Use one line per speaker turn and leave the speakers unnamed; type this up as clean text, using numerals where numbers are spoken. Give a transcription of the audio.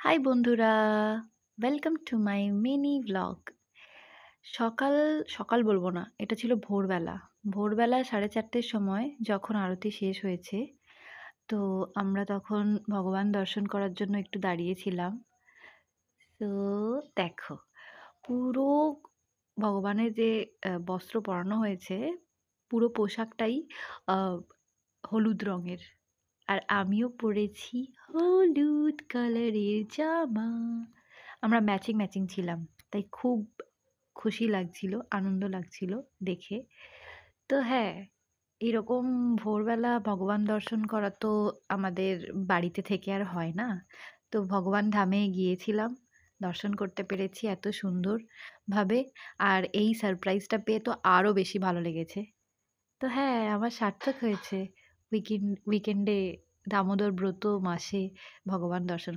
High বন্ধুরা, welcome to my mini vlog. সকাল সকাল বলবো না, এটা ছিল ভোরবেলা। ভোরবেলা 4:30 সময় যখন আরতি শেষ হয়েছে, তো আমরা তখন ভগবান দর্শন করার জন্য একটু দাঁড়িয়েছিলাম। তো দেখো, পুরো ভগবানের যে বস্ত্র পরানো হয়েছে, পুরো পোশাকটাই আ হলুদ রঙের। আর আমিও পড়েছি হলুদ কালারের জামা। আমরা ম্যাচিং, ম্যাচিং ছিলাম। তাই খুব খুশি লাগছিল, আনন্দ লাগছিল দেখে। তো হ্যাঁ, এরকম ভোরবেলা ভগবান দর্শন করা তো আমাদের বাড়িতে থেকে আর হয় না। তো ভগবান ধামে গিয়েছিলাম, দর্শন করতে পেরেছি এত সুন্দরভাবে। আর এই সারপ্রাইজটা পেয়ে তো আরও বেশি ভালো লেগেছে। তো হ্যাঁ, আমার সার্থক হয়েছে উইকেন্ডে দামোদর ব্রত মাসে ভগবান দর্শন